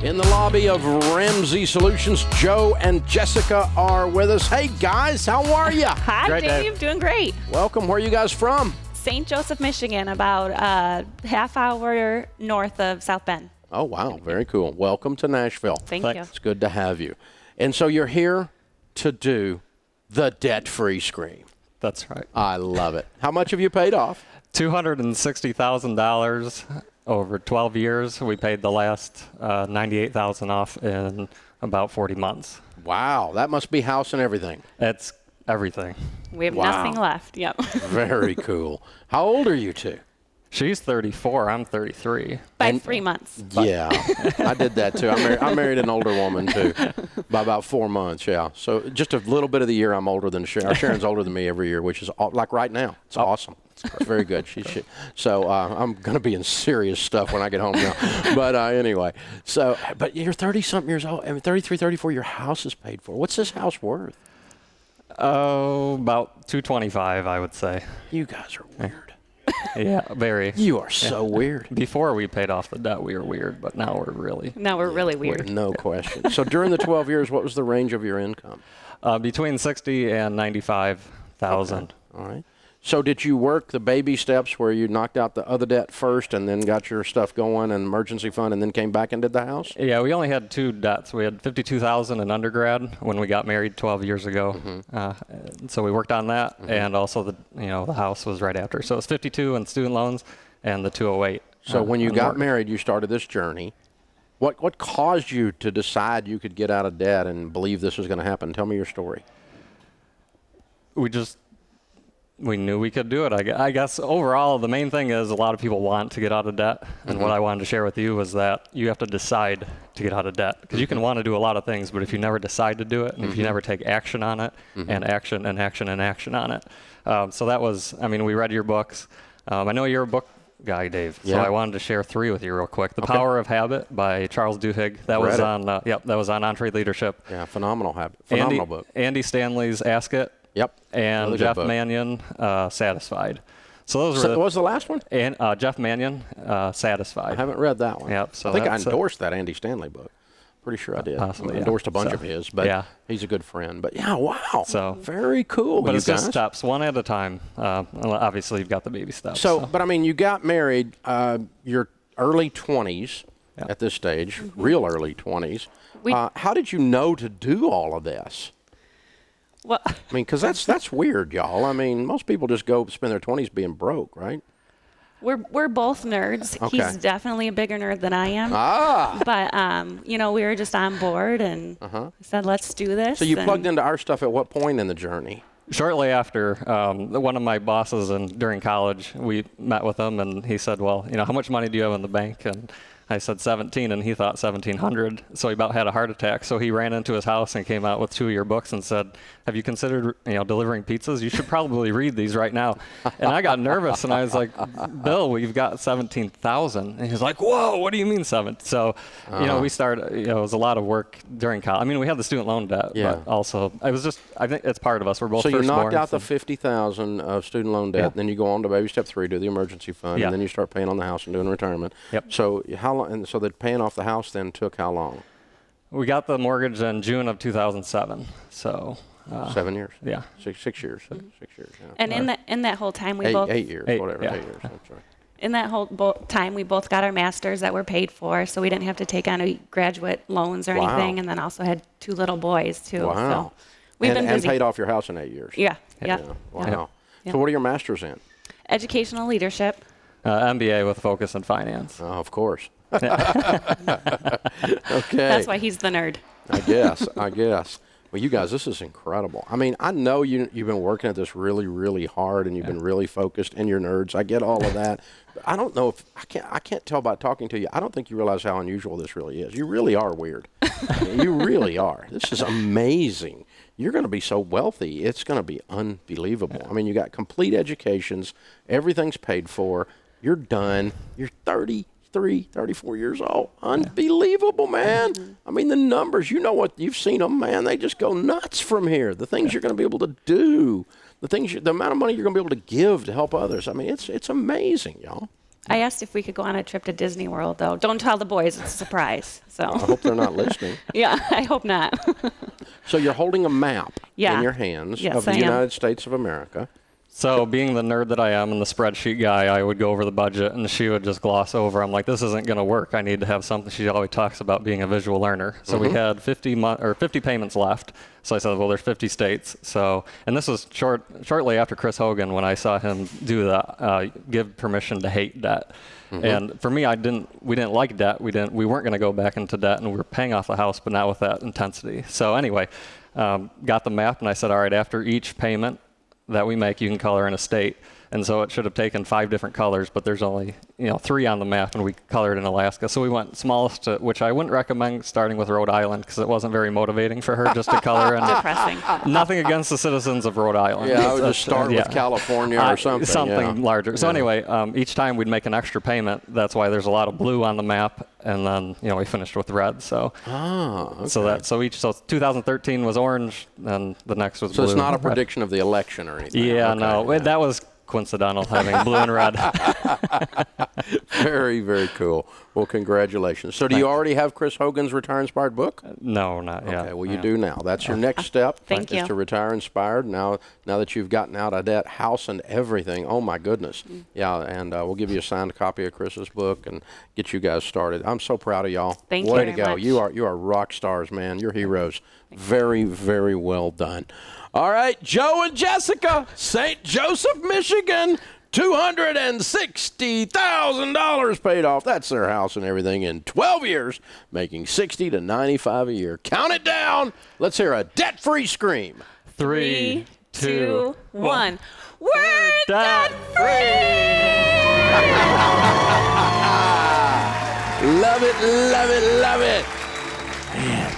In the lobby of Ramsey Solutions, Joe and Jessica are with us. Hey, guys, how are you? Hi, Great Dave. day. Doing great. Welcome. Where are you guys from? St. Joseph, Michigan, about a half hour north of South Bend. Oh, wow. Very cool. Welcome to Nashville. Thank you. It's good to have you. And so you're here to do the debt-free scream. That's right. I love it. How much have you paid off? $260,000 over 12 years. We paid the last $98,000 off in about 40 months. Wow. That must be house and everything. It's everything. We have Wow. nothing left. Yep. Very cool. How old are you two? She's 34. I'm 33. By And- 3 months. Yeah, I did that too. I married an older woman too, by about 4 months. Yeah, so just a little bit of the year I'm older than Sharon. Sharon's older than me every year, which is like right now. It's awesome. It's very good. So I'm gonna be in serious stuff when I get home now. But anyway, but you're 30-something years old. I mean, 33, 34. Your house is paid for. What's this house worth? Oh, about $225, I would say. You guys are weird. Yeah, very. You are so weird. Before we paid off the debt, we were weird, but now we're really Now we're really weird. No question. So during the 12 years, what was the range of your income? between 60 and 95,000. All right. So did you work the baby steps where you knocked out the other debt first and then got your stuff going and emergency fund and then came back and did the house? Yeah, we only had two debts. We had $52,000 in undergrad when we got married 12 years ago. So we worked on that, and also the house was right after. So it's 52 in student loans and the 208. So when you on got mortgage. married, you started this journey. What caused you to decide you could get out of debt and believe this was going to happen? Tell me your story. We knew we could do it. I guess overall, the main thing is a lot of people want to get out of debt. And what I wanted to share with you was that you have to decide to get out of debt. Because you can want to do a lot of things, but if you never decide to do it, and if you never take action on it, and action and action and action on it. So that was, we read your books. I know you're a book guy, Dave. So Yeah. I wanted to share 3 with you real quick. The Power of Habit by Charles Duhigg. That was on, that was on EntreLeadership. Yeah, phenomenal habit. Phenomenal book. Andy Stanley's Ask It. Yep. And Another good Jeff book. Mannion, Satisfied. So those So were what was the last one? and Jeff Mannion, Satisfied. I haven't read that one. Yep, so I think I that's endorsed that Andy Stanley book. Pretty sure I did. Possibly, I yeah. endorsed a bunch So, of his, but yeah. he's a good friend. But yeah, wow. So- very cool. But you it's guys. just steps, one at a time. Obviously, you've got the baby steps. So, but you got married, your early 20s Yeah. at this stage, real early 20s. We- How did you know to do all of this? Well, Because that's weird, y'all. Most people just go spend their 20s being broke, right? we're both nerds. Okay. He's definitely a bigger nerd than I am. But we were just on board and said, let's do this. So you and plugged into our stuff at what point in the journey? shortly after, one of my bosses during college, we met with him, and he said, well, how much money do you have in the bank? And I said 17, and he thought 1,700. So he about had a heart attack. So he ran into his house and came out with 2 of your books and said, have you considered, delivering pizzas? You should probably read these right now. And I got nervous, and I was like, Bill, we've got 17,000. And he's like, whoa, what do you mean 7? So, we started, it was a lot of work during college. We had the student loan debt, Yeah. but also, I think it's part of us. We're both So you knocked firstborn, out the $50,000 of student loan debt, Yeah. then you go on to baby step 3, do the emergency fund, Yeah. and then you start paying on the house and doing retirement. Yep. So how long? And so that paying off the house then took how long? We got the mortgage in June of 2007. So, 7 years. yeah. 6 years. 6 years. Yeah. And in that whole time, we 8 years. Eight, Whatever. yeah. 8 years. That's right. in that whole time, we both got our masters that were paid for, so we didn't have to take on any graduate loans or Wow. anything. And then also had 2 little boys too. Wow. So we've been and busy. paid off your house in 8 years. Yeah. Yeah. Yeah. Wow. Yeah. So what are your masters in? Educational leadership. MBA with focus in finance. Oh, of course. Okay. That's why he's the nerd. I guess. Well, you guys, this is incredible. I know you've been working at this really, really hard, and you've been really focused, and you're nerds. I get all of that. But I don't know if I can't tell by talking to you. I don't think you realize how unusual this really is. You really are weird. You really are. This is amazing. You're going to be so wealthy. It's going to be unbelievable. Yeah. You got complete educations. Everything's paid for. You're done. You're 33, 34 years old. Unbelievable, man. The numbers, what you've seen them, man. They just go nuts from here. The things you're going to be able to do, the amount of money you're going to be able to give to help others. It's amazing, y'all. I asked if we could go on a trip to Disney World, though. Don't tell the boys. It's a surprise. So. I hope they're not listening. Yeah, I hope not. So you're holding a map Yeah. in your hands Yes, of the I am. United States of America. So being the nerd that I am and the spreadsheet guy, I would go over the budget and she would just gloss over. I'm like, this isn't going to work. I need to have something. She always talks about being a visual learner. So we had 50 payments left. So I said, well, there's 50 states. So, and this was shortly after Chris Hogan when I saw him do the give permission to hate debt. And for me, we didn't like debt. We weren't going to go back into debt, and we were paying off the house, but not with that intensity. So anyway, got the map, and I said, all right, after each payment that we make, you can color in a state. And so it should have taken 5 different colors, but there's only 3 on the map, and we colored in Alaska. So we went smallest to, which I wouldn't recommend starting with Rhode Island because it wasn't very motivating for her just to color in. Depressing. Nothing against the citizens of Rhode Island. Yeah, I would just start with California or something. Something larger. So anyway, each time we'd make an extra payment. That's why there's a lot of blue on the map, and then we finished with red. So okay. So 2013 was orange, and the next was blue. So it's not a red. prediction of the election or anything. Yeah, Okay, no, yeah. that was coincidental having blue and red. Very, very cool. Well, congratulations. So do you already have Chris Hogan's Retire Inspired book? No, not yet. Okay, well, you do now. That's your next step. Thank is you. to retire inspired. Now that you've gotten out of debt, house and everything. Oh, my goodness. Yeah, and we'll give you a signed copy of Chris's book and get you guys started. I'm so proud of y'all. Thank you Way to very go. much. You are rock stars, man. You're heroes. Very, very well done. All right, Joe and Jessica, St. Joseph, Michigan. $260,000 paid off. That's their house and everything in 12 years, making $60 to $95 a year. Count it down. Let's hear a debt-free scream. 3, 2, 1. We're debt-free! Love it, love it, love it. Man,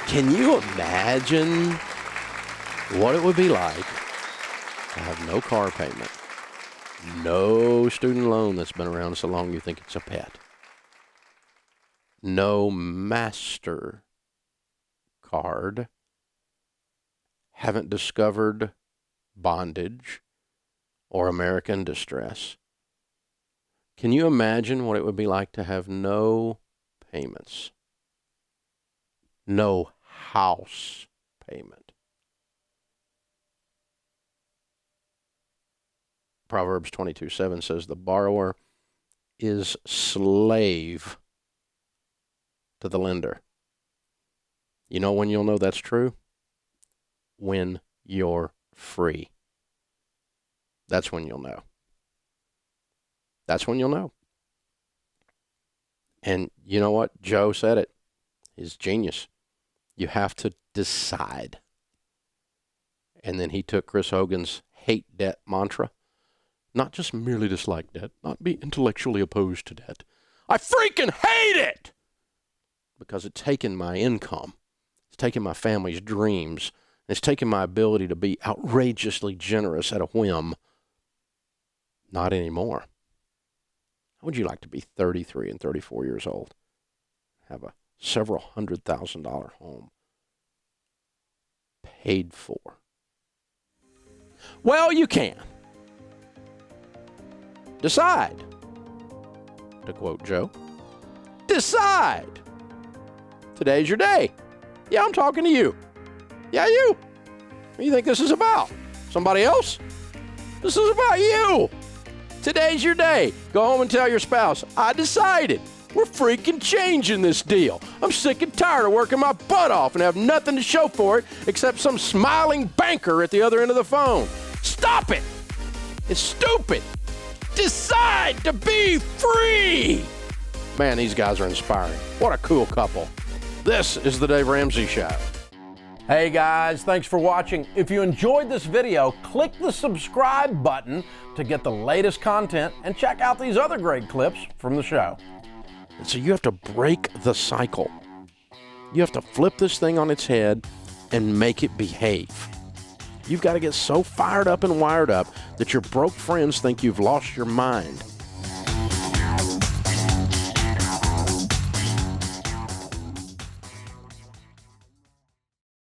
can you imagine what it would be like to have no car payment? No student loan that's been around so long you think it's a pet. No Master card. Haven't discovered bondage or American distress. Can you imagine what it would be like to have no payments? No house payment. Proverbs 22:7 says the borrower is slave to the lender. You know when you'll know that's true? When you're free. That's when you'll know. That's when you'll know. And you know what? Joe said it. He's genius. You have to decide. And then he took Chris Hogan's hate debt mantra. Not just merely dislike debt, not be intellectually opposed to debt. I freaking hate it! Because it's taken my income. It's taken my family's dreams. It's taken my ability to be outrageously generous at a whim. Not anymore. How would you like to be 33 and 34 years old? Have a several $100,000 home paid for? Well, you can. Decide. To quote Joe, decide. Today's your day. Yeah, I'm talking to you. Yeah, you. What do you think this is about? Somebody else? This is about you. Today's your day. Go home and tell your spouse, I decided. We're freaking changing this deal. I'm sick and tired of working my butt off and have nothing to show for it except some smiling banker at the other end of the phone. Stop it. It's stupid. Decide to be free. Man, these guys are inspiring. What a cool couple. This is the Dave Ramsey Show. Hey guys, thanks for watching. If you enjoyed this video, click the subscribe button to get the latest content and check out these other great clips from the show. So you have to break the cycle. You have to flip this thing on its head and make it behave. You've got to get so fired up and wired up that your broke friends think you've lost your mind.